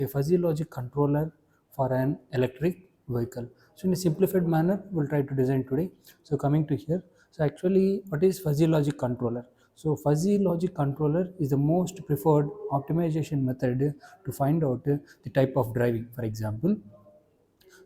a fuzzy logic controller for an electric vehicle. So in a simplified manner, we'll try to design today. So coming to here, so actually what is fuzzy logic controller? So fuzzy logic controller is the most preferred optimization method to find out the type of driving. For example,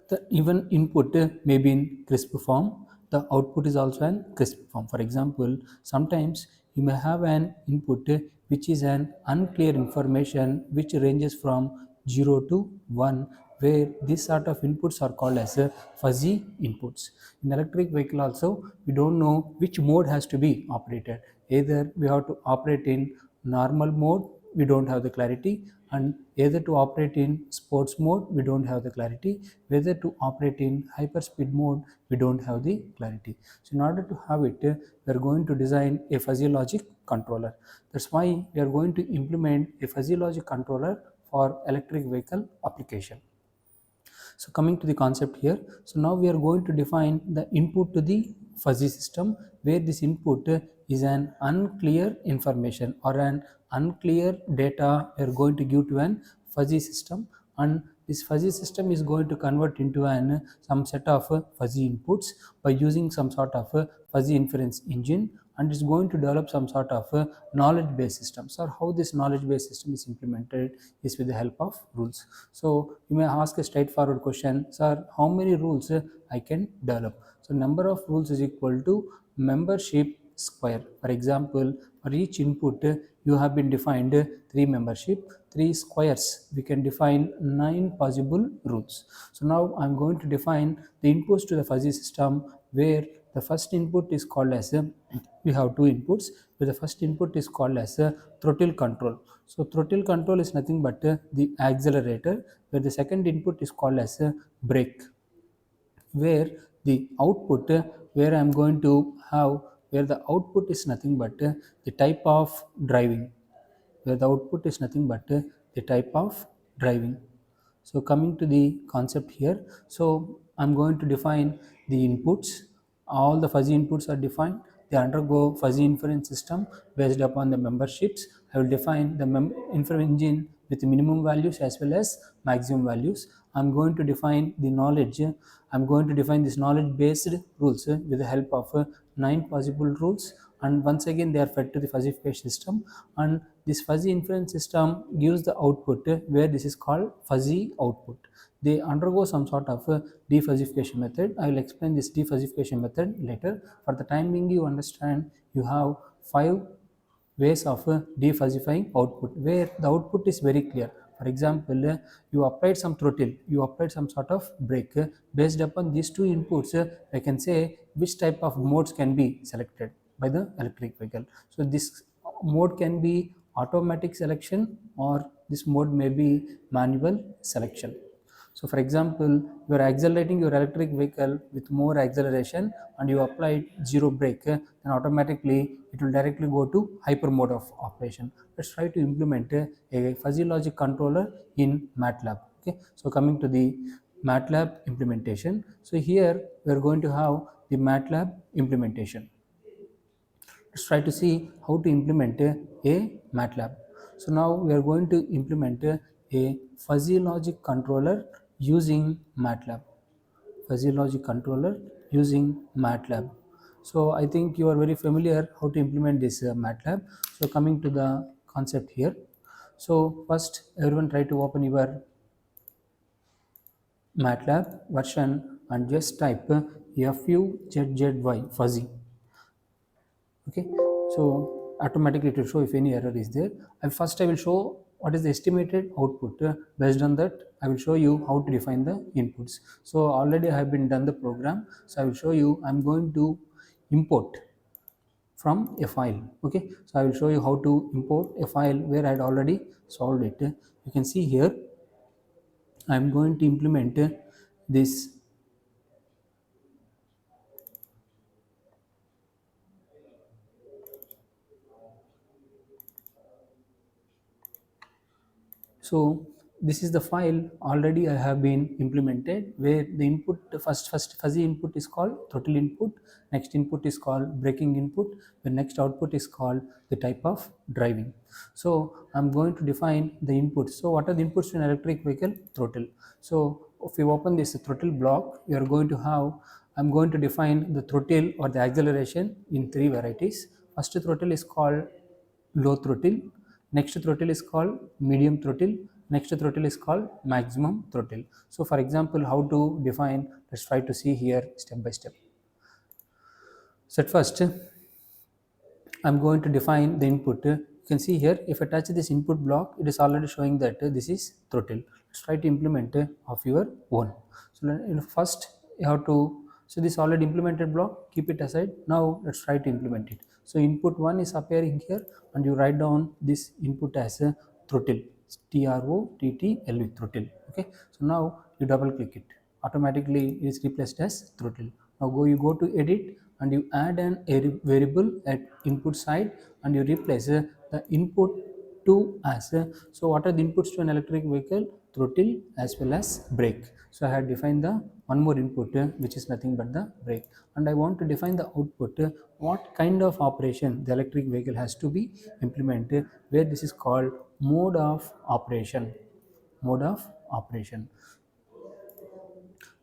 the even input may be in crisp form, the output is also in crisp form. For example, sometimes you may have an input which is an unclear information which ranges from 0 to 1, where this sort of inputs are called as fuzzy inputs. In electric vehicle also, we don't know which mode has to be operated. Either we have to operate in normal mode, we don't have the clarity, and either to operate in sports mode, we don't have the clarity, whether to operate in hyper speed mode, we don't have the clarity. So in order to have it, we are going to design a fuzzy logic controller. That's why we are going to implement a fuzzy logic controller for electric vehicle application. So coming to the concept here, so now we are going to define the input to the fuzzy system, where this input is an unclear information or an unclear data we are going to give to an fuzzy system, and this fuzzy system is going to convert into an some set of fuzzy inputs by using some sort of fuzzy inference engine, and it's going to develop some sort of knowledge based systems. Or how this knowledge based system is implemented is with the help of rules. So you may ask a straightforward question, sir, how many rules I can develop? So number of rules is equal to membership square. For example, for each input you have been defined 3 membership, 3 squares, we can define 9 possible rules. So now I'm going to define the inputs to the fuzzy system, where the first input is called as we have two inputs, where the first input is called as throttle control. So throttle control is nothing but the accelerator, where the second input is called as brake, where the output where I am going to have, where the output is nothing but the type of driving, where the output is nothing but the type of driving. So coming to the concept here, so I'm going to define the inputs. All the fuzzy inputs are defined. They undergo fuzzy inference system based upon the memberships. I will define the inference engine with minimum values as well as maximum values. I'm going to define the knowledge. I'm going to define this knowledge based rules with the help of 9 possible rules, and once again they are fed to the fuzzification system, and this fuzzy inference system gives the output where this is called fuzzy output. They undergo some sort of defuzzification method. I will explain this defuzzification method later. For the time being, you understand you have 5 ways of defuzzifying output, where the output is very clear. For example, you applied some throttle, you applied some sort of brake. Based upon these two inputs, I can say which type of modes can be selected by the electric vehicle. So this mode can be automatic selection, or this mode may be manual selection. So for example, you are accelerating your electric vehicle with more acceleration and you applied zero brake, then automatically it will directly go to hyper mode of operation. Let's try to implement a fuzzy logic controller in Matlab. Okay, so coming to the Matlab implementation. So here we are going to have the Matlab implementation. Let's try to see how to implement a Matlab. So now we are going to implement a fuzzy logic controller using Matlab. Fuzzy logic controller using Matlab. So I think you are very familiar how to implement this Matlab. So coming to the concept here. So first everyone try to open your Matlab version and just type FUZZY fuzzy. Okay, so automatically it will show if any error is there. And first I will show what is the estimated output. Based on that, I will show you how to define the inputs. So already I have been done the program, so I will show you. I'm going to import from a file. Okay, so I will show you how to import a file where I had already solved it. You can see here I'm going to implement this. So this is the file already I have been implemented, where the input, first fuzzy input is called throttle input, next input is called braking input, the next output is called the type of driving. So I'm going to define the inputs. So what are the inputs to an electric vehicle? Throttle. So if you open this throttle block, you are going to have, I'm going to define the throttle or the acceleration in three varieties. First throttle is called low throttle, next throttle is called medium throttle, next throttle is called maximum throttle. So for example, how to define, let's try to see here step by step. So at first I'm going to define the input. You can see here, if I touch this input block, it is already showing that this is throttle. Let's try to implement of your own. So first you have to, so this already implemented block, keep it aside. Now let's try to implement it. So input 1 is appearing here, and you write down this input as a throttle, TROTTLE, throttle. Okay, so now you double click it, automatically it is replaced as throttle. Now you go to edit, and you add an variable at input side, and you replace the input to as so what are the inputs to an electric vehicle? Throttle as well as brake. So I have defined the one more input, which is nothing but the brake, and I want to define the output, what kind of operation the electric vehicle has to be implemented, where this is called mode of operation. Mode of operation.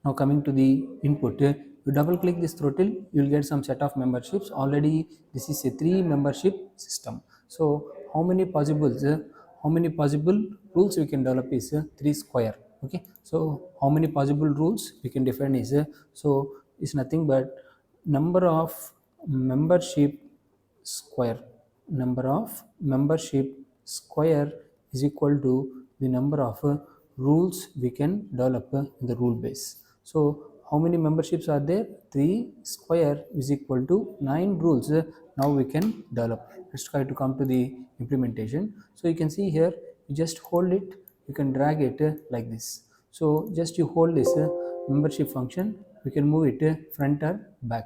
Now coming to the input, you double click this throttle, you will get some set of memberships. Already this is a 3 membership system. So how many possible rules we can develop is 3 square. Okay, so how many possible rules we can define is so is nothing but number of membership square. Number of membership square is equal to the number of rules we can develop in the rule base. So how many memberships are there? 3 square is equal to 9 rules. Now we can develop. Let's try to come to the implementation. So you can see here, you just hold it, you can drag it like this. So just you hold this membership function, we can move it front or back.